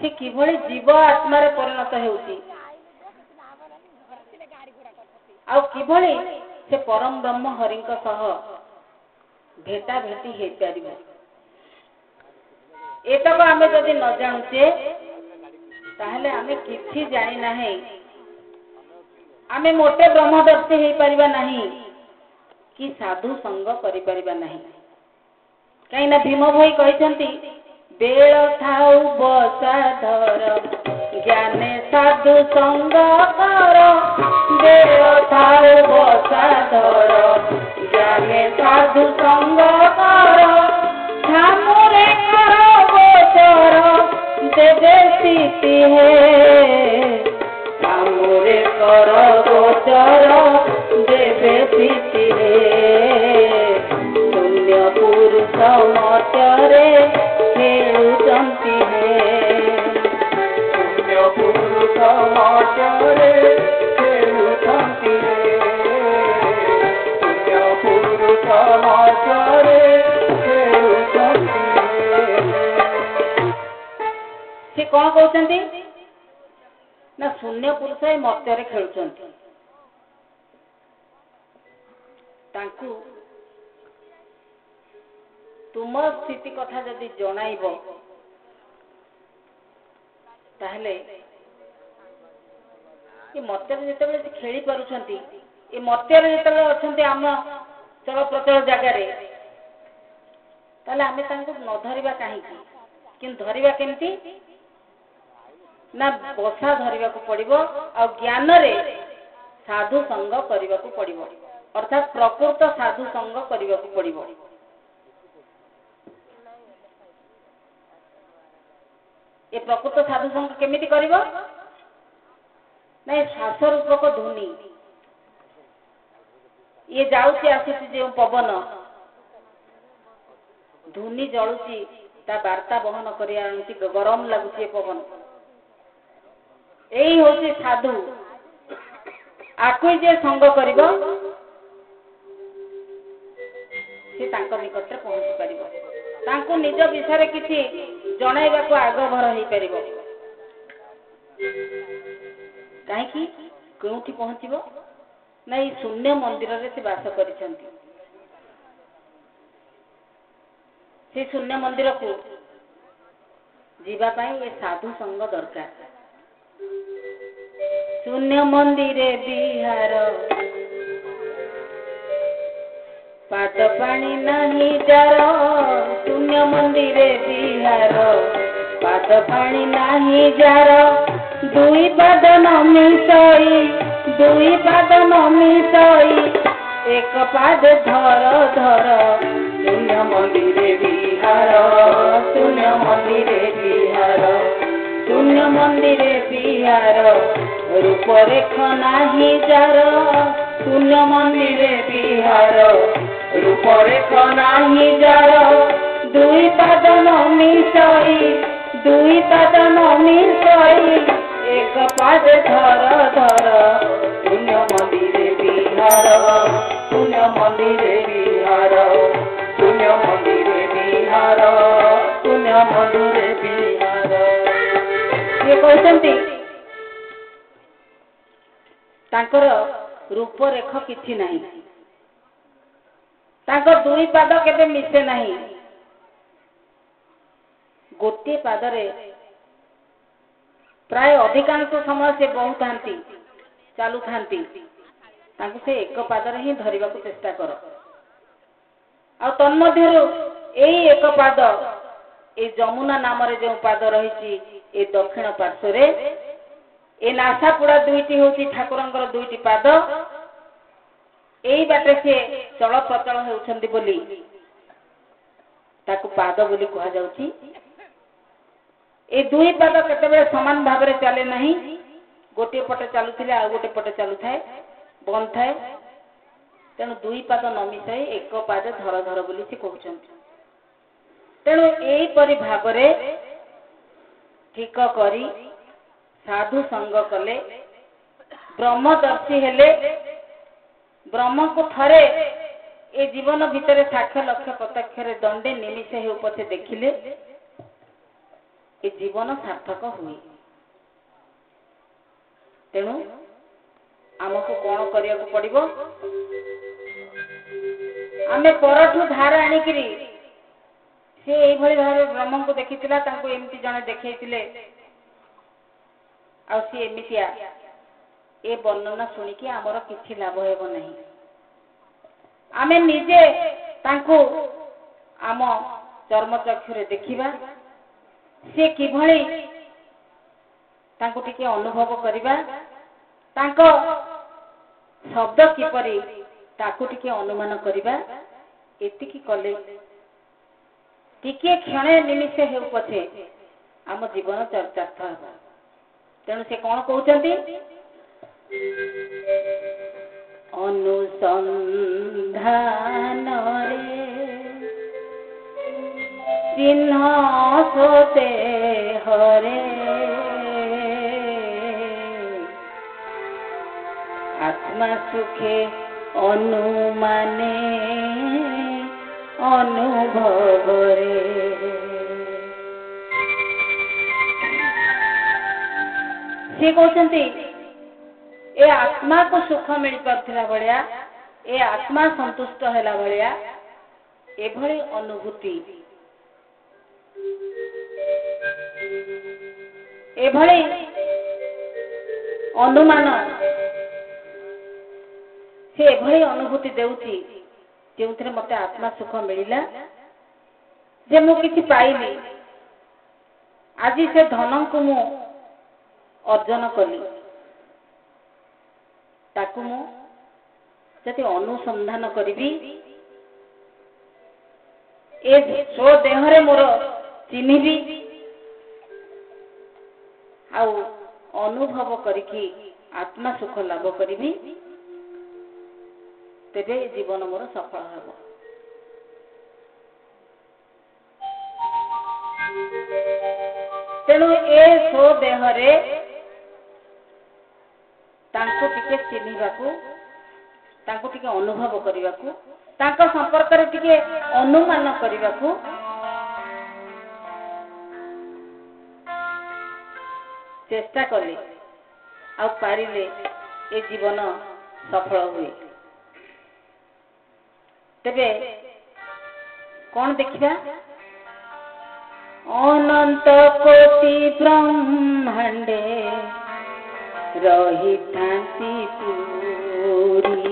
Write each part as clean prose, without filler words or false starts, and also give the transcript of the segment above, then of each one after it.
से किभଳି जीव आत्मारे परिणत हेउची आ किभଳି से परम ब्रह्म हरिंक सह भेटा भेटी हे पारिबो एतक आमे जदि न जानुचे ताहले आमे किछि जानि नाही आमे मोटे ब्रह्मदर्शी हे परिबा नाही कि साधु संग करि परिबा नाही कहीं ना भीम भाई कहते बेल थाउ बसाधर ज्ञाने साधु संग कर बेल थाउ बसाधर ज्ञाने साधु संग कर ठामुरे कर गोचर देवे सीति है ठामुरे कर गोचर देवे सीति है शून्य पुरुष मचरे खेलुचंती है शून्य पुरुष मचरे खेलुचंती है शून्य पुरुष मचरे खेलुचंती है से कौन कहते ना शून्य पुरुष मचरे खेलुचंती तांकु तुम स्थिति कथा जदि जनाइब ताहले ये मर्त्य जिते खेली पारुछंती ये मर्त्य जिते अच्छा आम चल प्रचल जगार ताहले आमे तांको न धरिबा कहीं कि धरिबा केमती ना बसा धरिबा को पड़िबो आ ज्ञान रे साधु संग करिबा को पड़िबो अर्थात प्रकृत साधु संग करिबा को पड़िबो ये प्रकृत साधु संग केमिति करिबो नहीं श्वास रूपक ध्वनि ये जाउची आसुची जे पवन ध्वनि जळुची ता वार्ता बहन करि आनुची गरम लागुची पवन एई होची साधु आकु जे संग करिबो से तांको निकटरे पहुंची परिबो तांको निज विषय किछि जणाइबा को आगभर हो पारिबो काहेकि कोउठी पहुंचीबो नहीं शून्य मंदिर रे से वास करिसेंती से शून्य मंदिर को जीवा पाई ये साधु संग दरकार शून्य मंदिरे बिहार पाद पानी नहीं जार शून्य मंदिरे बिहार पाद पानी नहीं जार दुई पाद न मिसई एक पाद धर धर शून्य मंदिरे बिहार शून्य मंदिरे बिहार शून्य मंदिरे बिहार रूपरेख नाही जार शून्य मंदिरे बिहार रूपरेख नाही जार दुई पाद न मिसई एक पाद धर धर शून्य मंदिरे बिहार शून्य मंदिरे बिहार शून्य मंदिरे बिहार शून्य मंदिरे बिहार ये कहते तांकर रूपरेख किछि नाही तांकर दुई पाद केबे मिसे नाही गोटे पादरे प्राय अधिकांश समय से बहु थांती चालू थांती तांको से एक पादरे ही धरिबा को चेष्टा कर आ तन्मध्यरु एई एक पाद ए जमुना नाम रे जो पाद रहिछि ए दक्षिण पार्श्व रे ए नासापुड़ा दुईटी होची ठाकुरंकर दुईटी पाद एई बाटे से चल प्रचल हेउछंती बोली ताकू पाद बोली कहा जाउची ए दुई पाद केतेबेले समान भाव रे चले नहीं गोटे पटे चालुथिले आ गोटे पटे चालू थाए बंद थाए तेणु दुई पाद न मिसाई एक पाद धर धर बोली से कहउछंती तेणु एई परि भाव रे ठीक करी साधु संग कले ब्रह्मदर्शी हेले ब्रह्म को थरे ए जीवन भितर साक्ष लक्ष्य प्रत्यक्ष दंडे निमिषे हो पछे देखिले ए जीवन सार्थक हुए। तेणु आमको कौन करने को पड़ो, आमे परठू धार आनिकी से यही भाव ब्रह्म को देखी एमती जड़े देखते आमतिया ए वर्णना शुणिकी आमर किसी लाभ हेब नहीं। आमे निजे तांको आम चर्मचक्षुरे देखिबा, से किभଳି तांको टिके अनुभव करिबा, तांको शब्द किपरि ताको टिके अनुमान करिबा। एतिकी कले टिके क्षणे निमिषे हेउ पछे आम जीवन चरितार्थ हेबा। तेणु से कौन कहते अनुसंधान चिन्ह सोते हरे आत्मा सुखे अनुमाने अनुभव रे। से कहते ए आत्मा को सुख मिल पारा भाया, ए आत्मा संतुष्ट है भाया एभली अनुभूति, एभली अनुमान से एभली अनुभूति देउची जो मते आत्मा सुख मिलला, जे मु किछि पाइली। आज से धन को मु अर्जन कली, ताकू मु जति अनुसंधान करी ए स्व देहरे मोर चिन्हिबी आउ अनुभव करिकी आत्मा सुख लाभ करी, तेबे जीवन मोर सफल हेब। तेणु ए स्व देहरे तांको टिके चिन्हिबाकू, तांको टिके अनुभव करिबाकू, तांको संपर्क रे टिके अनुमान करिबाकू चेष्टा कले आ पारिले ए जीवन सफल हुए। तेबे कौन देखिबा, अनंत कोटि ब्रह्मांडे रही थांती पूरी,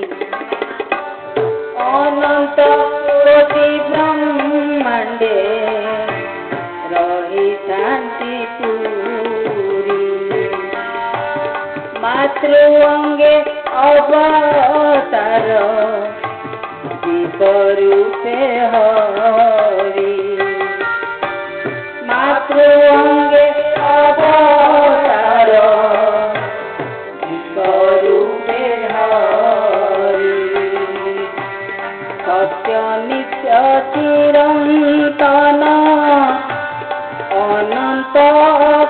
अनंत कोटि ब्रह्मांडे रही थांती पूरी, मातृ अंगे अवतार रूपे हरि, मातृ अंगे अवतार रूपे हरि, सत्य नित्य चिरंतन अनंत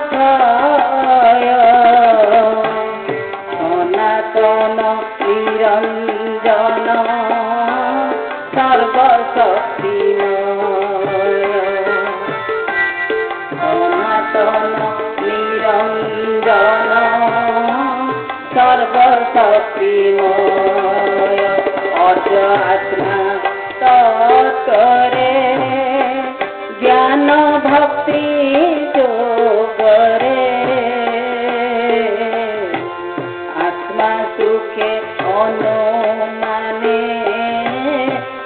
क्षय, सनातन निरंजन सर्वशक्तिमय, सनातन निरंजन सर्वशक्तिमय, अज आत्मा तत्वरे ज्ञान भक्ति योगरे, आत्मा सुखे अनुमाने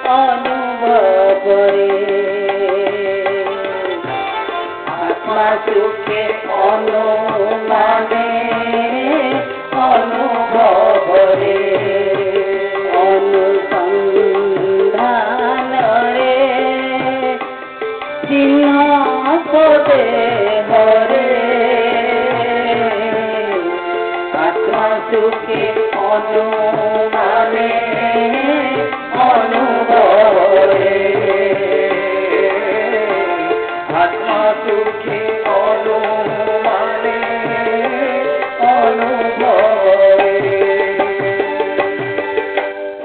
अनुभव रे, आत्मा सुखे अनुमाने अनुभव रे, अनुसंधान रे चिन्ह सोते हरे, आत्मा सुखे अनुमाने अनुभव रे, आत्मा सुखे अनुमाने अनुभव रे।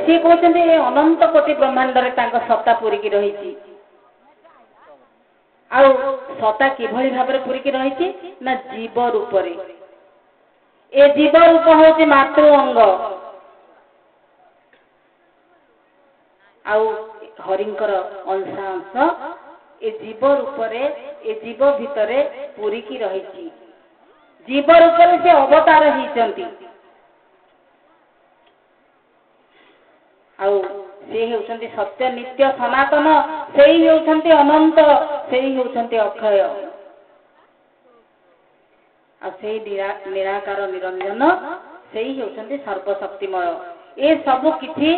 से कहते अनंत कोटि ब्रह्मांड रे तांको सत्ता पूरिकी रही, ଆଉ ସତା କିଭଳି ଭାବରେ ପୂରିକି ରହିଛି ନା ଜୀବ ରୂପରେ। ଏ ଜୀବ ରୂପ ହେଉଛି ମାତୃ ଅଙ୍ଗ। ଆଉ ହରିଙ୍କର ଅଂଶାଂଶ ଏ ଜୀବ ରୂପରେ, ଏ ଜୀବ ଭିତରେ ପୂରିକି ରହିଛି। ଜୀବ ରୂପରେ ସେ ଅବତାର ହେଇଛନ୍ତି। ଆଉ ସେ ହେଉଛନ୍ତି ସତ୍ୟ, ନିତ୍ୟ, ସନାତନ। ସେଇ ହେଉଛନ୍ତି ଅନନ୍ତ, ସେଇ ହେଉଛନ୍ତି ଅକ୍ଷୟ। ଆଉ ସେଇ ନିରାକାର ନିରଞ୍ଜନ, ସେଇ ହେଉଛନ୍ତି ସର୍ବଶକ୍ତିମୟ। ଏ ସବୁ କିଛି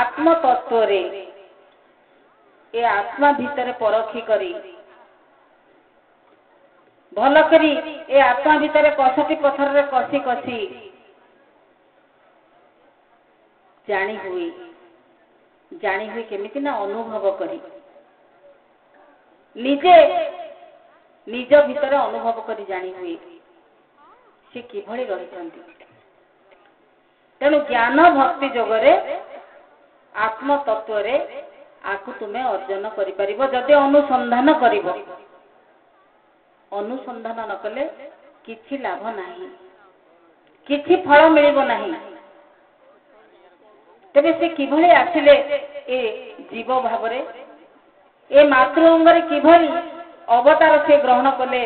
ଆତ୍ମ ତତ୍ଵରେ, ଏ ଆତ୍ମା ଭିତରେ ପରଖି କରି, ଭଲ କରି ଏ ଆତ୍ମା ଭିତରେ କଷଟି ପଥରରେ କଷି କଷି ଜାଣି ହୁଏ। ଜାଣି ହୁଏ କେମିତି ନା ଅନୁଭବ କରି, ନିଜେ ନିଜ ଭିତରେ ଅନୁଭବ କରି ଜାଣି ହୁଏ ସେ କିଭଳି ରହିଛନ୍ତି। ତେଣୁ ଜ୍ଞାନ ଭକ୍ତି ଯୋଗରେ ଆତ୍ମ ତତ୍ଵରେ ଆକୁ ତୁମେ ଅର୍ଜନ କରିପାରିବ ଯଦି ଅନୁସନ୍ଧାନ କରିବ। ଅନୁସନ୍ଧାନ ନ କଲେ କିଛି ଲାଭ ନାହିଁ, କିଛି ଫଳ ମିଳିବ ନାହିଁ। ତେବେ ସେ କିଭଳି ଆସିଲେ ଏ ଜୀବ ଭାବରେ, ଏ ମାତୃ ଅଙ୍ଗରେ କିଭଳି ଅବତାର ସେ ଗ୍ରହଣ କଲେ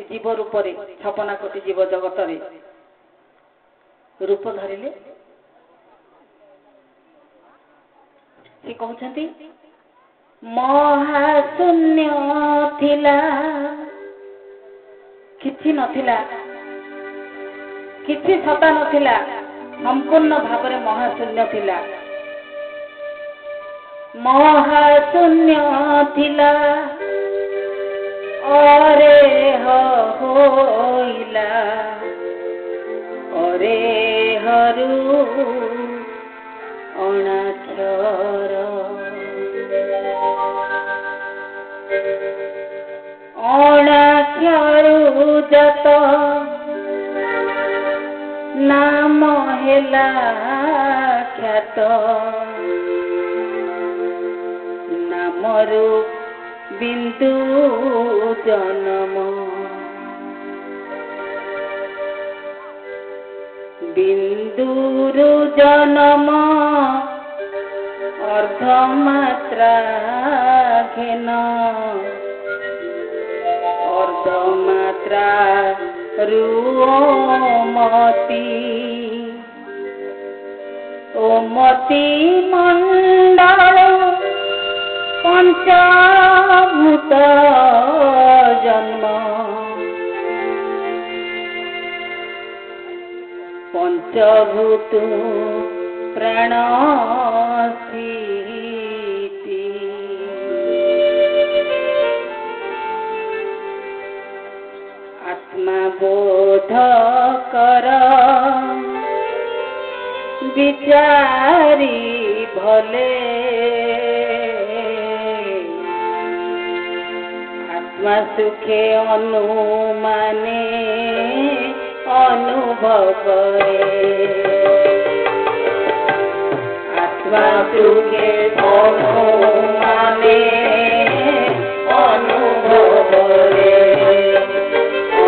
ଜୀବ ରୂପରେ, 56 କୋଟି ଜୀବ ଜଗତରେ ରୂପ ଧରିଲେ। ସେ କହୁଛନ୍ତି ମହାଶୂନ୍ୟ ଥିଲା, କିଛି ନଥିଲା, କିଛି ସତ୍ତା ନଥିଲା, ସମ୍ପୂର୍ଣ୍ଣ ଭାବରେ ମହାଶୂନ୍ୟ ଥିଲା। ମହାଶୂନ୍ୟ ଥିଲା ଅରେ ହୋଇଲା, ଅରେ ହରୁ ଅଣାକ୍ଷର, ଅଣାକ୍ଷରୁ ଯତ ନାମ ହେଲା ଖ୍ୟାତ, ନାମରୁ ବିନ୍ଦୁ ଜନମ, ବିନ୍ଦୁରୁ ଜନମ ଅର୍ଦ୍ଧମାତ୍ରା ଘେନ, ଅର୍ଦ୍ଧମାତ୍ରା ରୁମତି, ଓମତି ମଣ୍ଡଳ ପଞ୍ଚଭୂତ ଜନ୍ମ, ପଞ୍ଚଭୂତ ପ୍ରାଣ ସ୍ଥିତି, ଆତ୍ମା ବୋଧ କର ବିଚାରି ଭଲେ, ଆତ୍ମା ସୁଖେ ଅନୁମାନେ ଅନୁଭବରେ, ଆତ୍ମା ସୁଖେ ଅନୁମାନେ ଅନୁଭବରେ,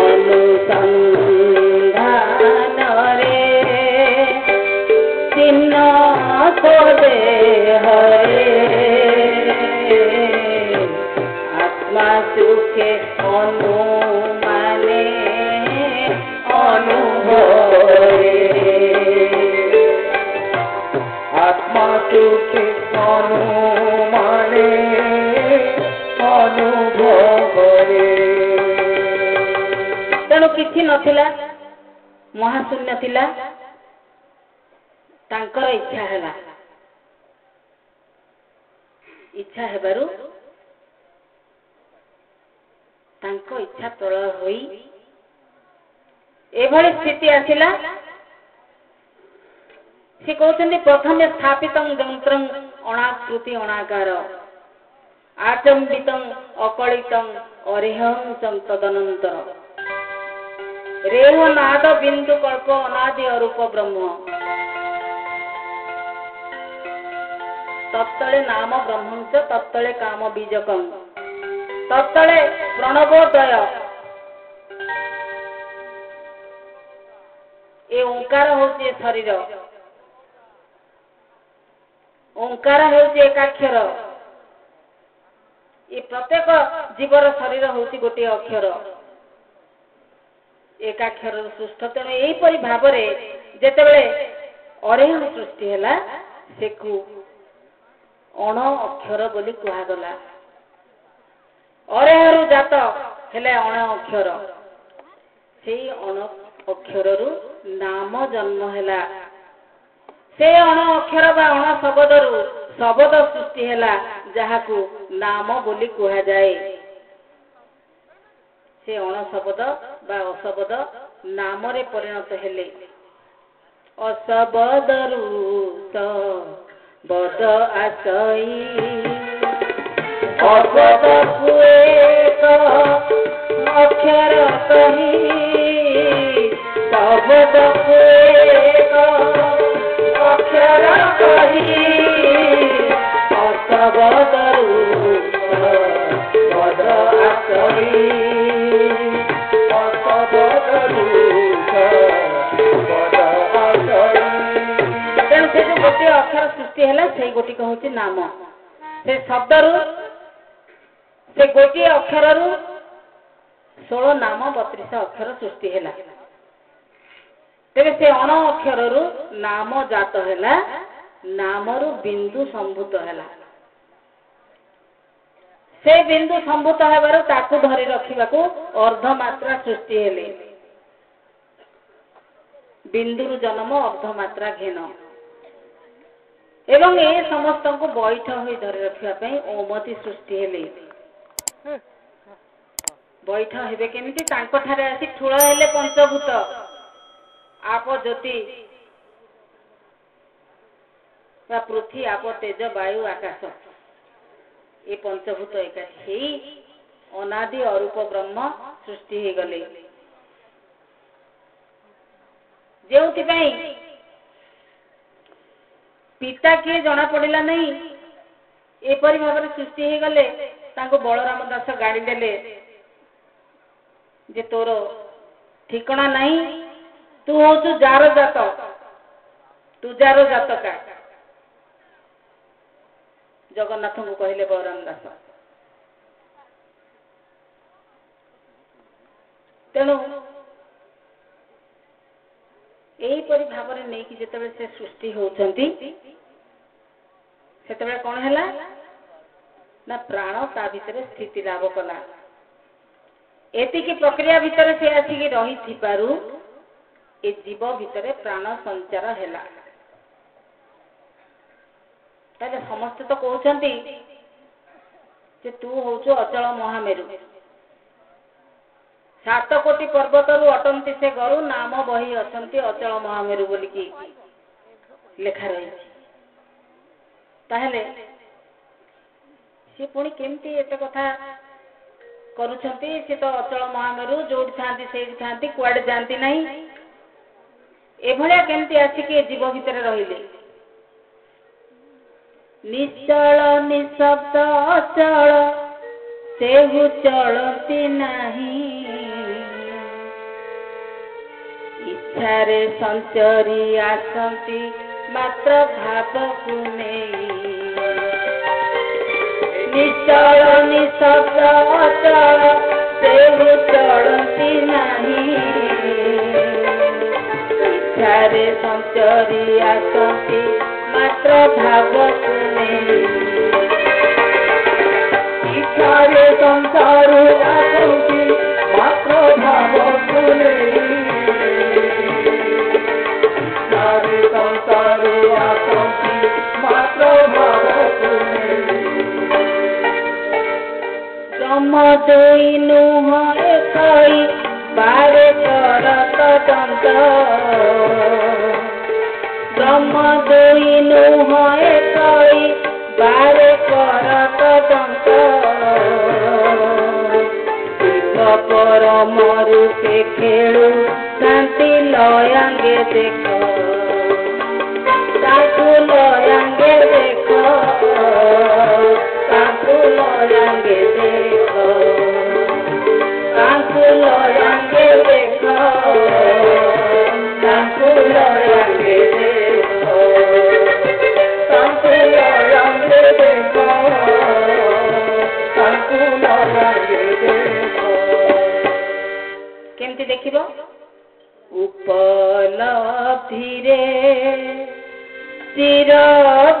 ଅନୁସନ୍ଧାନରେ ଚିହ୍ନ ଦେହରେ, ଆତ୍ମା ସୁଖେ ଅନୁମାନେ ଅନୁଭବରେ, ଆତ୍ମା ସୁଖେ ଅନୁମାନେ ଅନୁଭବରେ। ତେଣୁ କିଛି ନଥିଲା, ମହାଶୂନ୍ୟ ଥିଲା। ତାଙ୍କର ଇଚ୍ଛା ହେଲା, ଇଚ୍ଛା ହେବାରୁ ତାଙ୍କ ଇଚ୍ଛା ତଳ ହୋଇ ଏଭଳି ସ୍ଥିତି ଆସିଲା। ସେ କହୁଛନ୍ତି ପ୍ରଥମେ ସ୍ଥାପିତଂ ଯନ୍ତ୍ରଂ ଅଣାକୃତି ଅଣାକାର, ଆଚମ୍ବିତଂ ଅକଳିତଂ ଅରେହଂ ତଦନନ୍ତର, ରେହ ନାଦ ବିନ୍ଦୁ କଳ୍ପ ଅନାଦି ଅରୂପ ବ୍ରହ୍ମ, ତତ୍ତଳେ ନାମ ବ୍ରହ୍ମଞ୍ଚ ତତ୍ତଳେ କାମ ବୀଜକଂ, ତତଳେ ପ୍ରଣବୋଦୟ। ଏ ଓଙ୍କାର ହଉଛି ଏ ଶରୀର, ଓଙ୍କାର ହେଉଛି ଏକାକ୍ଷର। ଏ ପ୍ରତ୍ୟେକ ଜୀବର ଶରୀର ହେଉଛି ଗୋଟିଏ ଅକ୍ଷର, ଏକାକ୍ଷରରୁ ସୃଷ୍ଟ। ତେଣୁ ଏହିପରି ଭାବରେ ଯେତେବେଳେ ଅରେହ ସୃଷ୍ଟି ହେଲା, ସେକୁ ଅଣ ଅକ୍ଷର ବୋଲି କୁହାଗଲା। ଅରେହରୁ ଜାତ ହେଲେ ଅଣ ଅକ୍ଷର, ସେଇ ଅଣ ଅକ୍ଷରରୁ ନାମ ଜନ୍ମ ହେଲା। ସେ ଅଣ ଅକ୍ଷର ବା ଅଣ ଶବଦରୁ ଶବଦ ସୃଷ୍ଟି ହେଲା, ଯାହାକୁ ନାମ ବୋଲି କୁହାଯାଏ। ସେ ଅଣ ଶବଦ ବା ଅଶବଦ ନାମରେ ପରିଣତ ହେଲେ। ଅଶବଦରୁ ଶବଦ ଆସଇ, ଅଶବଦକୁ ଏକ ଅକ୍ଷର କହି, ଶବଦକୁ ଏକ ଅକ୍ଷର କହି, ଅଶବଦରୁ ଶବଦ ଆସଇ, ଅଶବଦରୁ ଶବଦ ଆସଇ। ତେଣୁ ସେ ଯୋଉ ଗୋଟିଏ ଅକ୍ଷର ସୃଷ୍ଟି ହେଲା, ସେଇ ଗୋଟିକ ହଉଛି ନାମ। ସେ ଶବ୍ଦରୁ, ସେ ଗୋଟିଏ ଅକ୍ଷରରୁ 16 ନାମ 32 ଅକ୍ଷର ସୃଷ୍ଟି ହେଲା। ତେବେ ସେ ଅଣ ଅକ୍ଷରରୁ ନାମ ଜାତ ହେଲା, ନାମରୁ ବିନ୍ଦୁ ସମ୍ଭୂତ ହେଲା। ସେ ବିନ୍ଦୁ ସମ୍ଭୂତ ହେବାରୁ ତାକୁ ଧରି ରଖିବାକୁ ଅର୍ଦ୍ଧମାତ୍ରା ସୃଷ୍ଟି ହେଲେ। ବିନ୍ଦୁରୁ ଜନ୍ମ ଅର୍ଦ୍ଧମାତ୍ରା ଘେନ, ଏବଂ ଏ ସମସ୍ତଙ୍କୁ ବୈଠ ହୋଇ ଧରି ରଖିବା ପାଇଁ ଓମତି ସୃଷ୍ଟି ହେଲେ। ବୈଠ ହେବେ କେମିତି? ତାଙ୍କଠାରେ ଆସି ଠୁଳ ହେଲେ ପଞ୍ଚଭୂତ, आप ज्योति ବା ପୃଥ୍ୱୀ, आप तेज, वायु, आकाश। ये पंचभूत एकाठी अनादि अरूप ब्रह्म सृष्टि हो गले। जोथिपाई पिता किए जना पड़िला नहीं, एपरी भाव सृष्टि हो गले। तांको बलराम दास गाड़ी देले जे तोर ठिकना नहीं, तू हूँ जार जात, तू जार जातका। जगन्नाथ को कहले बलराम दास। तेणु यहीपरि भाव नहीं कि जिते से सृष्टि होती से कौन है ना प्राण ता भितर स्थिति लाभ कला। एतिकी प्रक्रिया भितर से आसिक रही थिबारु ए जीव भितर प्राण संचार हैला। ताले समस्त तो कहउछंती जे तू होचो अचल महामेरु, 7 कोटी पर्वतरु अटंती से गरु, नाम बही अछंती अचल महामेरु बोली की लेखा रही। ताहले सी पुणी केमती एते कथा करूछंती? सी तो अचल महामेरु, जोड़ी थांती सेठी थांती, कुआडे जानती नहीं। एभलिया केमती आसिके जीव भितर रहिले? निश्चल निशब्द अचल सेहु चलती नहीं, इच्छारे संचरी आसंती मात्र भावकु नहीं। निश्चल निशब्द अचल सेहु चलती नहीं, इच्छारे संचरी आसंती मात्र भावकु नहीं। इच्छारे संसारु आसंती मात्र भावकु नहीं, इच्छारे संसारु आसंती मात्र भावकु नहीं। जम दुई नुह एकई बारे करत दंत, जम दुई नुह एकई बारे करत दंत, परम रूपे खेलु शांति लयांगे देख, ताकु लयांगे देख, ताकु लयांगे देख।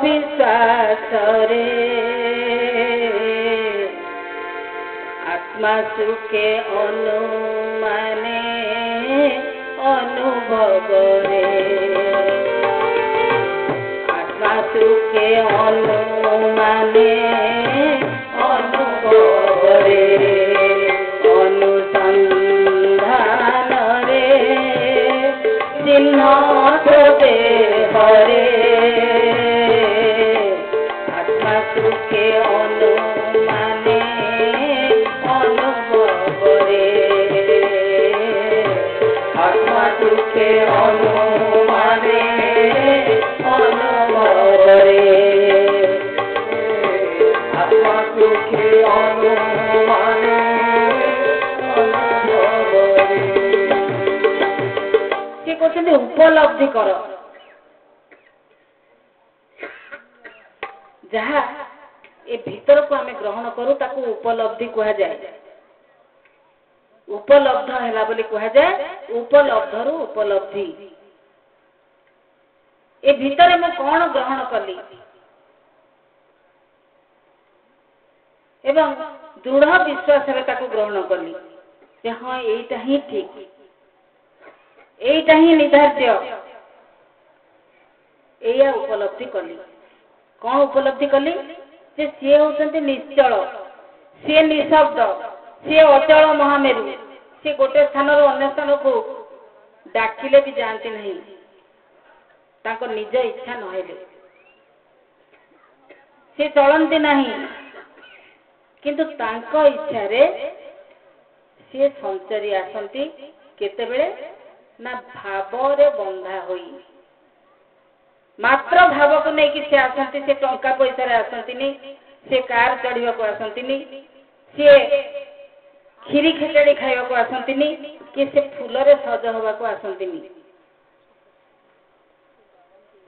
विश्वास रे आत्मा सुखे अनुमाने अनुभव रे आत्मा सुखे अनुमाने अनुभव रे अनुसंधान रे चिन्ह खोजे हरे आत्मा सुखे अनुमाने अनुभव रे आत्मा सुखे अनुमाने अनुभव रे आत्मा सुखे अनुमाने अनुभव रे से कहते उपलब्धि कर जहा ए भीतर को आमे ग्रहण करू ताकू उपलब्धि कहा जाए उपलब्ध हैला बोली कहा जाए उपलब्ध रु उपलब्धि ए भीतर मैं कौन ग्रहण कली एवं दृढ़ विश्वास रे ताकू ग्रहण कली जे हाँ एटा ही ठीक एटा ही निर्धार्य एया उपलब्धि कली कौन उपलब्धि कली जे सी होती निश्चल सी निशब्द सी अचल महामेरु सी गोटे स्थान अन्य स्थान को डाकिले भी जानती नहीं ताको निज इच्छा नहेले सी चलती नहीं किंतु तांको इच्छा रे सी संचरी आसंती केतेबेले ना भाव रे बंधा होई मात्र भाव को नहीं कि से आसंती से टंका पैसा रे आसंती नहीं से कार चढ़िया को आसंती नहीं से खीरी खेचड़ी खाइबा को आसंती नहीं कि से फूल रे सज होबा को आसंती नहीं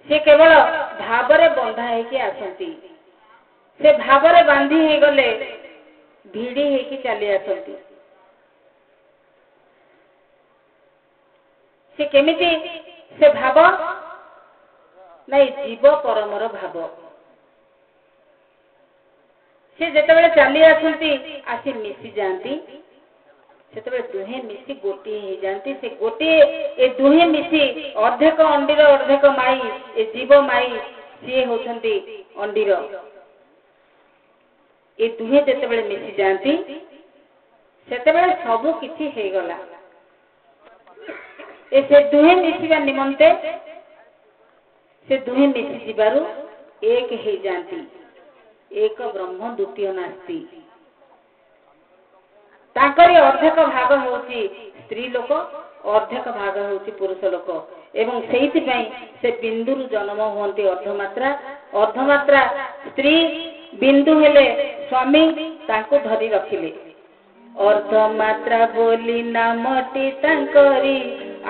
से केवल भाव रे बंधा है कि आसंती से भाव रे बांधी हे गले भिड़ी है कि चली आसंती से केमिति से भाव नहीं जीव परमर भाव से जेतेबेले चली आसंती आसी मिसी जानती सेतेबेले दुहे मिसी गोटी हे जानती से गोटी ए दुहे मिसी अर्धेक अंडीर अर्धेक माई ए जीव माई सी होछंती अंडीर ए दुहे जेतेबेले मिसी जानती सेतेबेले सबु किछि हे गला ए से दुहे मिसिबा निमंते से दुहे मिसी जीवारु एक हे जानती एक ब्रह्म द्वितीय नास्ति ताकरी अर्धेक भाग होची स्त्री लोक अर्धेक भाग होची पुरुष लोक एवं सेहिति पई से बिंदुरु जन्म होंती अर्धमात्रा स्त्री बिंदु हेले स्वामी तांको धरी रखिले अर्धमात्रा बोली नामटी तांकरी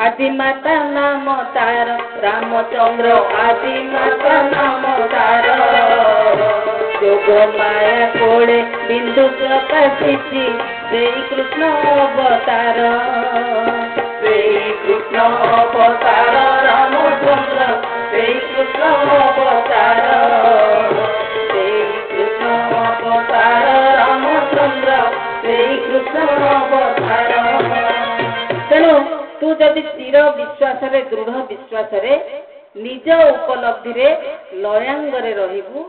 आदि माता नाम तार रामचंद्र आदि माता नाम तार जोग माया कोड़े बिंदु प्रकाशिची श्री कृष्ण अवतार रामचंद्र श्री कृष्ण अवतार रामचंद्र श्री कृष्ण अवतार तेणु तू जदि स्थिर विश्वास रे दृढ़ विश्वास रे निज उपलब्धि रे लयांग रे रहिबु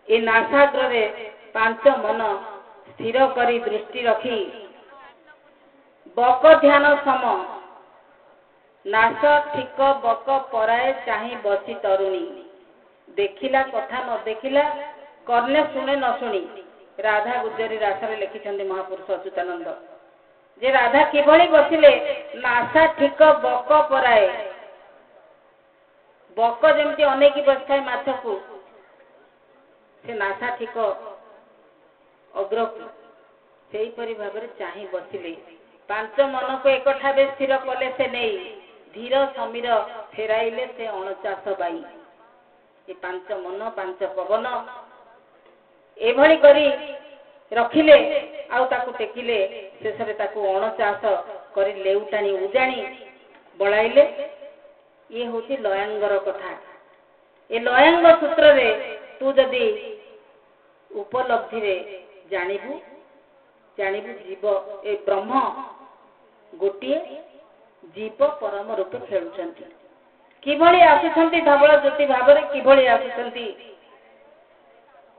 ए नासाग्र रे पांच मन स्थिर करी दृष्टि रखी बक ध्यान सम नास ठीक बक पराए चाही बसी तरुणी देखिला कथा न देखिला करने सुने न सुनी राधा गुजरी रासारे लिखिछन्ति महापुरुष अच्युतानंद जे राधा किभଳି बसिले नासा ठीक बक पराए बक जेमती अनेकी बसଥାଏ माछकू से नासा ठीक अग्र से भाव चाही बसिले पांच मन को एक ठावे स्थिर कले से नहीं धीर समीर फेराइले से 49 बाई ये पांच मन पांच पवन एभली करी रखिले आउ ताकू टेकिले शेषरे ताकू 49 करी लेउटाणी उजाणी बळाइले ये होती लयांगर कथा ए लयांग सूत्र रे तू जदि उपलब्धि रे जानिबु जानिबु जीव ए ब्रह्म गोटे जीव परम रूपे खेलुचंती किभଳି आसुचंती धवल ज्योति भाव रे किभଳି आसुचंती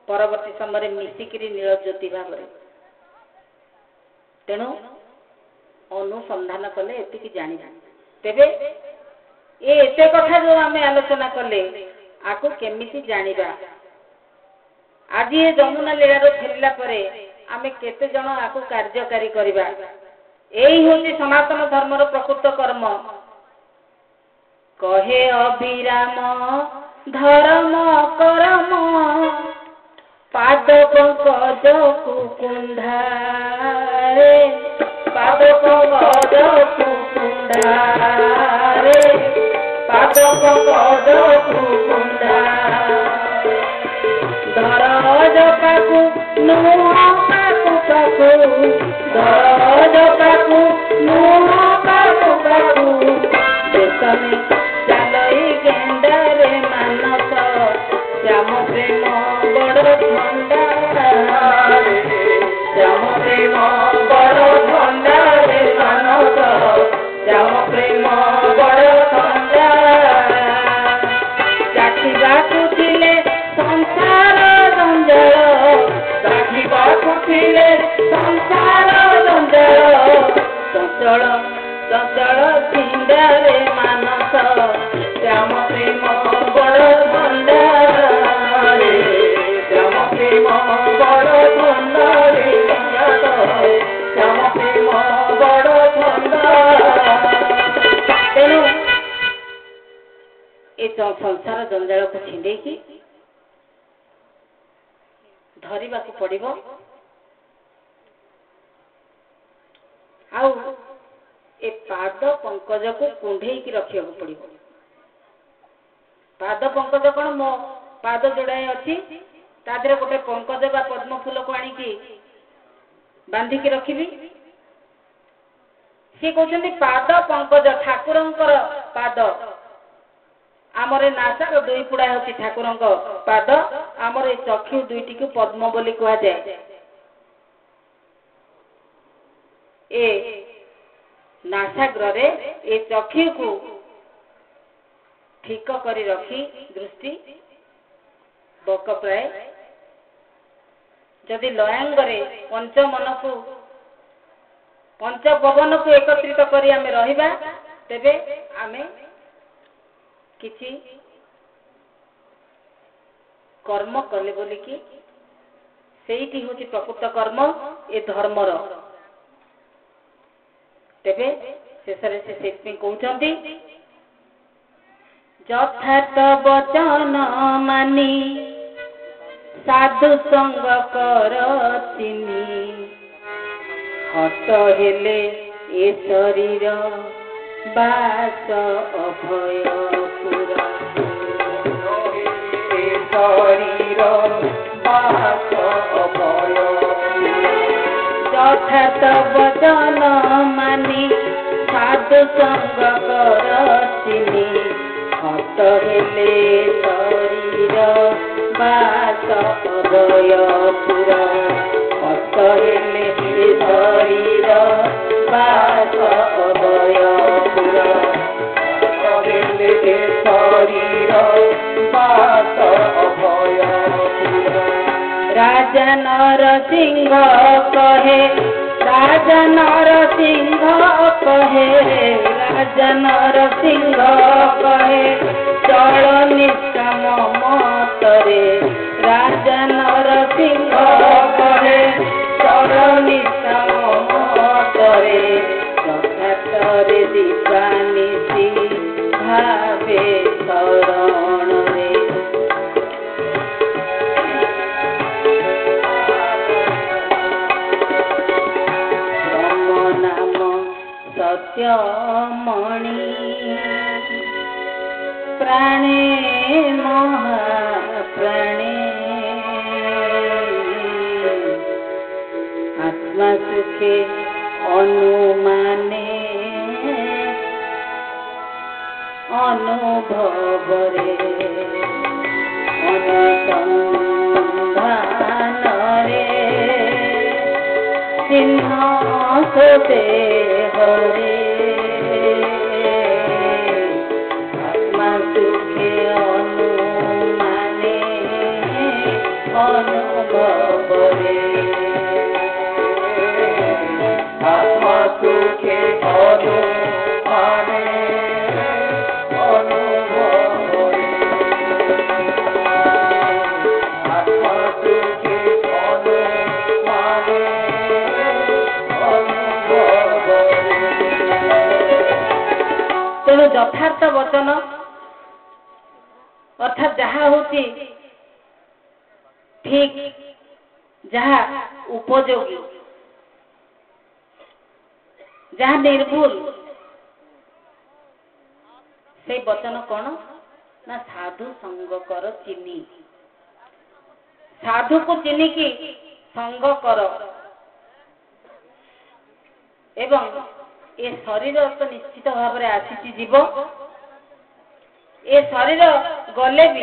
परवर्ती समय मिसिकिरी नील ज्योति भाव रे तेणु अनुसंधान कले एतिकी जानी तेबे एते कथा जो आमे आलोचना कले आको केमिति जानिबा आज ये जमुना लीला रो फेरिला परे आमे केते जण आको कार्यकारी करिबा एही होची सनातन धर्म रो प्रकृत कर्म कहे अभिराम धर्म कर्म पाद पंकज कुकुंधारे पाद पंकज कुकुंधारे पाद पंकज कुकुंधारे धरज पाकु नुह पाकु पाकु धरज पाकु नुह पाकु पाकु देशमे चालई गेंडारे मानस श्याम प्रेम बड़ ठंडा श्याम प्रेम बड़ ठंडा रे मानस श्याम प्रेम बड़ ठंडा चाखिबाकु थिले संसार जंजाल चाखिबाकु थिले संसार जंजाल चंचल चंचल चिंदारे मानस श्याम प्रेम बड़ ठंडा रे श्याम प्रेम बड़ ठंडा रे श्याम प्रेम बड़ ठंडा तेणु ए संसार जंजाल को छिंडे की धरिबा को पड़िबो आउ ए पाद पंकज को कुंढे की रखिया को पड़िबो पाद पंकज कौन मो पाद जोड़ाए अच्छी तादरे गोटे पंकज बा पद्म फूल को आनिकी बांधिकी रखिबी सी कहते पाद पंकज ठाकुरंकर पाद आमर नासार दुई पुड़ा होची ठाकुरंक पाद आमर ए चक्षु दुईटी को पद्म बोली कहा जाए ए नासाग्र रे ए चक्षु को ठीक करी रखी दृष्टि बक प्राय जदि लयांगरे पंच मन को पंच पवन को एकत्रित करी आमे रहिबा तेबे आमे किछि कर्म कले बोली कि सेठी होची प्रकृत कर्म ए धर्मर तेबे शेषरे से सेति कहउचंती यथार्थ वचन मानी साधु संग कर चिनी हत हेले ए शरीर बास अभय पुरा ए शरीर बास अभय यथार्थ वचन मानी साधु संग कर चिनी हत हेले शरीर बास अभय पुरा हत हेले शरीर बास अभय पुरा हत हेले शरीर बास अभय पुरा राजा नरसिंह कहे राजा नरसिंह कहे राजा नरसिंह कहे चल निष्काम मतरे राजा नरसिंह कहे चल निष्काम मतरे यथार्थरे दिवानिशी भावे शरण रे सत्यमणि प्राणे महाप्राणे आत्मा सुखे अनुमाने अनुभव रे ସନ୍ଧାନରେ ଚିହ୍ନ ସୋତେ ହରେ ଆତ୍ମା ସୁଖେ ଅନୁମାନେ ଅନୁଭବରେ ଆତ୍ମା ସୁଖେ ଅନୁମାନେ ଅନୁଭବରେ ଆତ୍ମା ସୁଖେ ଅନୁମାନେ ଅନୁଭବରେ। ତେଣୁ ଯଥାର୍ଥ ବଚନ ଅର୍ଥାତ୍ ଯାହା ହଉଛି ଠିକ, ଯାହା ଉପଯୋଗୀ, ଯାହା ନିର୍ଭୁଲ, ସେଇ ବଚନ କଣ ନା ସାଧୁ ସଙ୍ଗ କର ଚିନି। ସାଧୁକୁ ଚିନିକି ସଙ୍ଗ କର ଏବଂ ଏ ଶରୀର ତ ନିଶ୍ଚିତ ଭାବରେ ଆସିଛି ଯିବ। ଏ ଶରୀର ଗଲେ ବି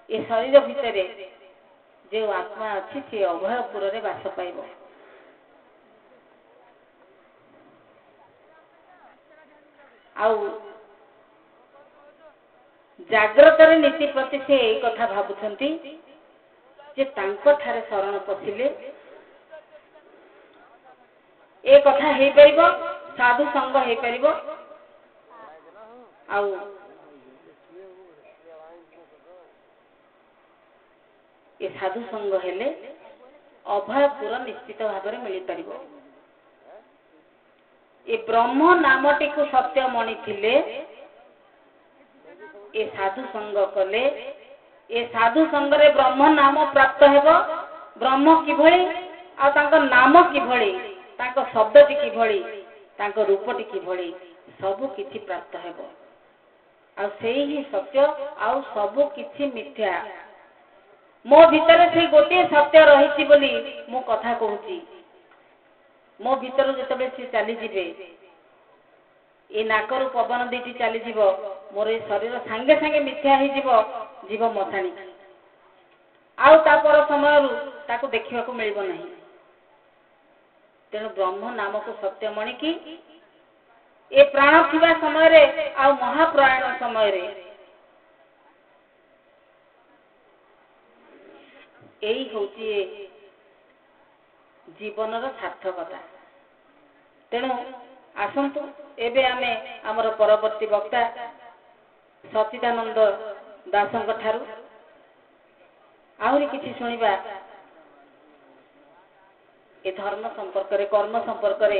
ଏ ଶରୀର ଭିତରେ ଯେଉଁ ଆତ୍ମା ଅଛି ସେ ଅଭୟପୁରରେ ବାସ ପାଇବ। ଆଉ ଜାଗ୍ରତରେ ନୀତି ପ୍ରତି ସେ ଏଇ କଥା ଭାବୁଛନ୍ତି ଯେ ତାଙ୍କଠାରେ ଶରଣ ପଶିଲେ ଏ କଥା ହେଇପାରିବ, ସାଧୁ ସଙ୍ଗ ହେଇପାରିବ। ଆଉ ଏ ସାଧୁ ସଙ୍ଗ ହେଲେ ଅଭୟପୁର ନିଶ୍ଚିତ ଭାବରେ ମିଳିପାରିବ। ଏ ବ୍ରହ୍ମ ନାମଟିକୁ ସତ୍ୟ ମଣିଥିଲେ ଏ ସାଧୁ ସଙ୍ଗ କଲେ, ଏ ସାଧୁ ସଙ୍ଗରେ ବ୍ରହ୍ମ ନାମ ପ୍ରାପ୍ତ ହେବ। ବ୍ରହ୍ମ କିଭଳି ଆଉ ତାଙ୍କ ନାମ କିଭଳି, ତାଙ୍କ ଶବ୍ଦଟି କିଭଳି, ତାଙ୍କ ରୂପଟି କିଭଳି, ସବୁ କିଛି ପ୍ରାପ୍ତ ହେବ। ଆଉ ସେଇ ହିଁ ସତ୍ୟ, ଆଉ ସବୁ କିଛି ମିଥ୍ୟା। ମୋ ଭିତରେ ସେଇ ଗୋଟିଏ ସତ୍ୟ ରହିଛି ବୋଲି ମୁଁ କଥା କହୁଛି। ମୋ ଭିତରୁ ଯେତେବେଳେ ସେ ଚାଲିଯିବେ, ଏ ନାକରୁ ପବନ ଦୁଇଟି ଚାଲିଯିବ, ମୋର ଏ ଶରୀର ସାଙ୍ଗେ ସାଙ୍ଗେ ମିଥ୍ୟା ହେଇଯିବ, ଯିବ ମଶାଣି। ଆଉ ତା ପର ସମୟରୁ ତାକୁ ଦେଖିବାକୁ ମିଳିବ ନାହିଁ। ତେଣୁ ବ୍ରହ୍ମ ନାମକୁ ସତ୍ୟ ମଣିକି ଏ ପ୍ରାଣ ଥିବା ସମୟରେ ଆଉ ମହାପ୍ରୟାଣ ସମୟରେ ଏଇ ହଉଛି ଜୀବନର ସାର୍ଥକତା। ତେଣୁ ଆସନ୍ତୁ ଏବେ ଆମେ ଆମର ପରବର୍ତ୍ତୀ ବକ୍ତା ସଚିଦାନନ୍ଦ ଦାସଙ୍କ ଠାରୁ ଆହୁରି କିଛି ଶୁଣିବା ଏ ଧର୍ମ ସମ୍ପର୍କରେ, କର୍ମ ସମ୍ପର୍କରେ,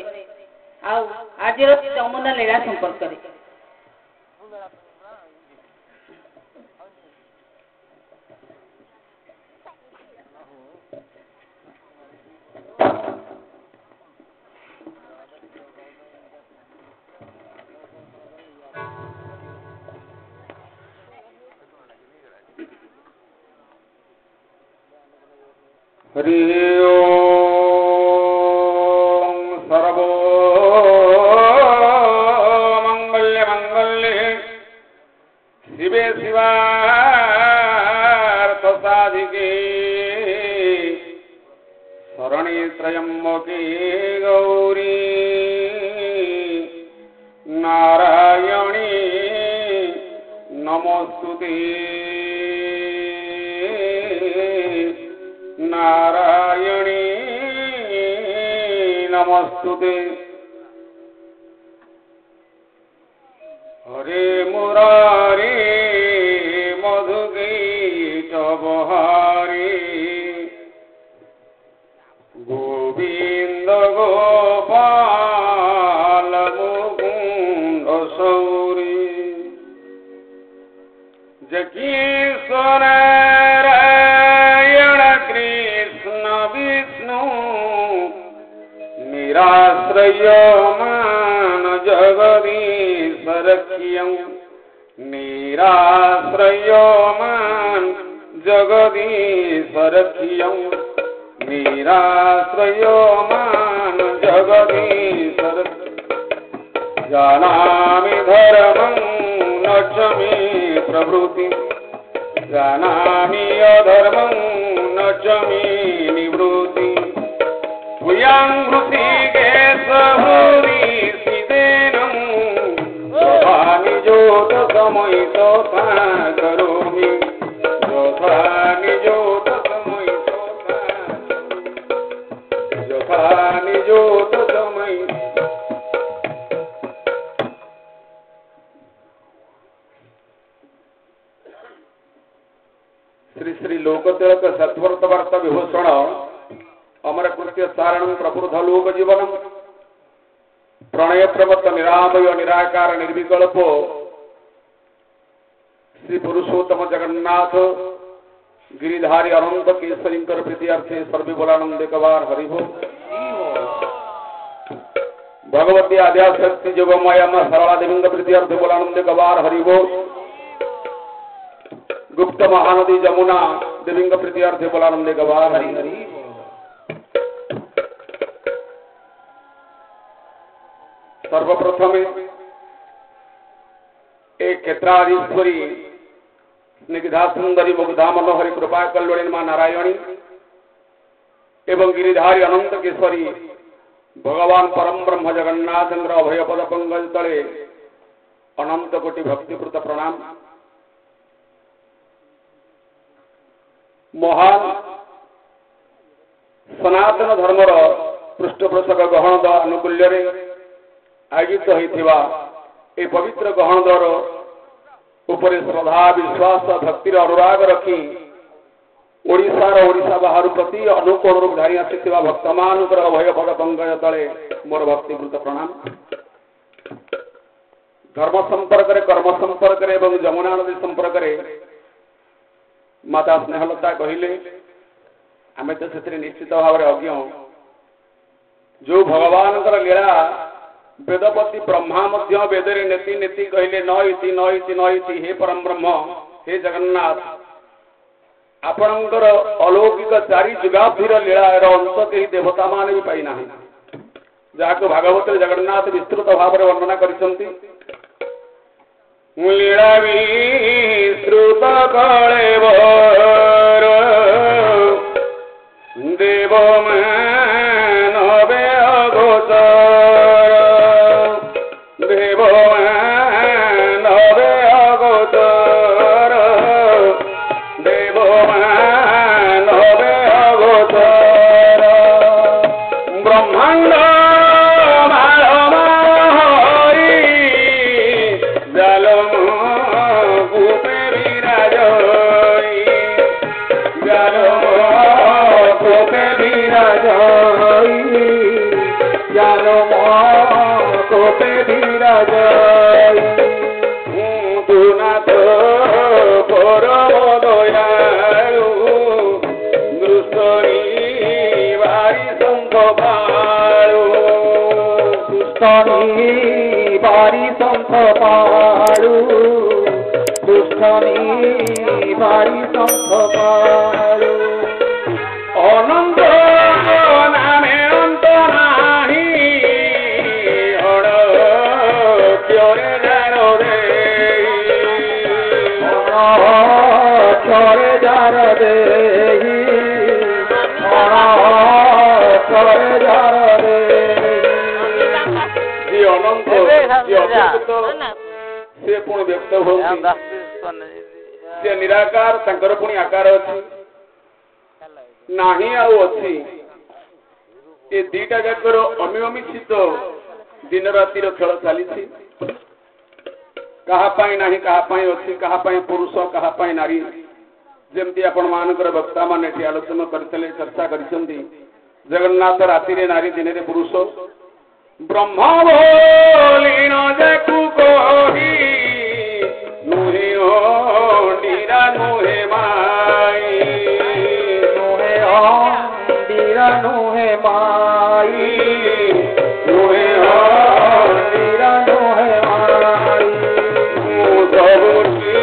ଆଉ ଆଜିର ଯମୁନା ଲୀଳା ସମ୍ପର୍କରେ। हरि ओम सर्वो मंगल्य मंगल्ये शिवे शिवार्थ साधिके शरणे त्र्यंबके गौरी नारायणी नमोस्तुते नारायणी नमस्तुते। हरे मुरारी मधुगीतबहारी गोविंद गोपाल मुकुंद सौरी जगीश्वर निराश्रय मान जगदीशरख्यं निराश्रय मान जगदीशरख्यं निराश्रय मान जगदीशर जानामि धर्मं न च मे प्रवृत्ति जानामि अधर्मं न च मे निवृत्ति भूयां हृषिकेश हृदि सिदेनं यथा निजोत समयि तथा करोमि यथा निजोत समयि यथा निजोत समयि। श्री श्री लोकतिलक सत्वर्त वार्ता विभूषण अमर कृत्य सारण प्रबुद्ध लोक जीवन प्रणय प्रवत निरामय निराकार निर्विकल्प श्री पुरुषोत्तम जगन्नाथ गिरिधारी अनंत केशरीकर प्रीतियार्थे सर्वे बोलानंदे कबार हरिभो भगवती आद्याशक्ति जोगमाया मां सरला देवी प्रीतियार्थे बोलानंदे कबार हरिभो गुप्त महानदी जमुना देवी प्रीतियार्थे बोलानंदे कबार हरि हरि। सर्वप्रथमे एक क्षेत्राधीश्वरी स्निग्धा सुंदरी मुग्धा मनोहरी कृपा कल्याणी मां नारायणी एवं गिरिधारी अनंत केशरी भगवान परम ब्रह्म जगन्नाथेन्द्र अभय पद पंकज तले अनंत कोटि भक्तिपूत प्रणाम। महान सनातन धर्मर पृष्ठपोषक गहन अनुकूल्य आयोजित होइथिबा ए पवित्र गहन दर उपरे श्रद्धा विश्वास भक्तिर अनुराग रखी ओडिशार ओडिशा बाहर प्रति अनुकोण धारी आसिथिबा भक्तमानकर अभय पद पंकज तले मोर भक्तिपूत प्रणाम। धर्म संपर्क कर्म संपर्क एवं जमुना नदी संपर्क माता स्नेहलता कहले आमे तो से निश्चित भाव में अज्ञ जो भगवान लीला वेदपति ब्रह्मा मध्य वेदरे नेति नेति कहले न इति न इति न इति हे परम ब्रह्म हे जगन्नाथ आपणकर अलौकिक चारि जुगाब्धीर लीलार अंत कहीं देवता मान भी पाई ना जहाँ भागवत जगन्नाथ विस्तृत भाव में वर्णना करिसंती लीला विस्तृत कलेवर देव मानवे अगोचर देव मानवे अगोचर देव मानवे अगोचर ब्रह्मांड बारी संत पाड़ू दुष्टनी बारी संत पाड़ू अनंत नामे अंत नाही हर क्योरे जानो रे क्योरे जार दे क्योरे जार दे से पुणी व्यक्त होती निराकार तांकर पुणी आकार अच्छी नाही आउ अच्छी ये दीटा जाकर अमिअमित दिन रातिर खेल चली कहापाई नाही कहापाई अच्छी कहापाई पुरुष कहापाई नारी जमती आपण मानकर वक्ता मान आलोचना करते चर्चा करिसंती जगन्नाथ राति रे नारी दिन रे पुरुष ब्रह्म बोली न जाकू कही नुहे डीरा नुहे माई नुहे डीरा नुहे माई नुहे डीरा नुहे माई सबुटी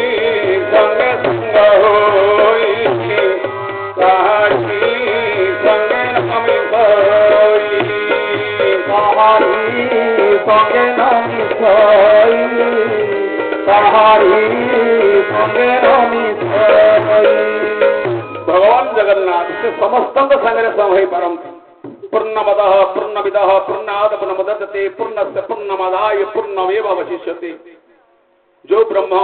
संगे संग होई कहानी संगे नमी होई कहानी संगे नमी होई তাহারি সঙ্গে भगवान जगन्नाथ से समस्त संगे सम हो पारती पूर्णमद पूर्णमिद पूर्णाद पूर्णमुदच्यते पूर्णस्य पूर्णमादाय पूर्णमेवावशिष्यते। जो ब्रह्म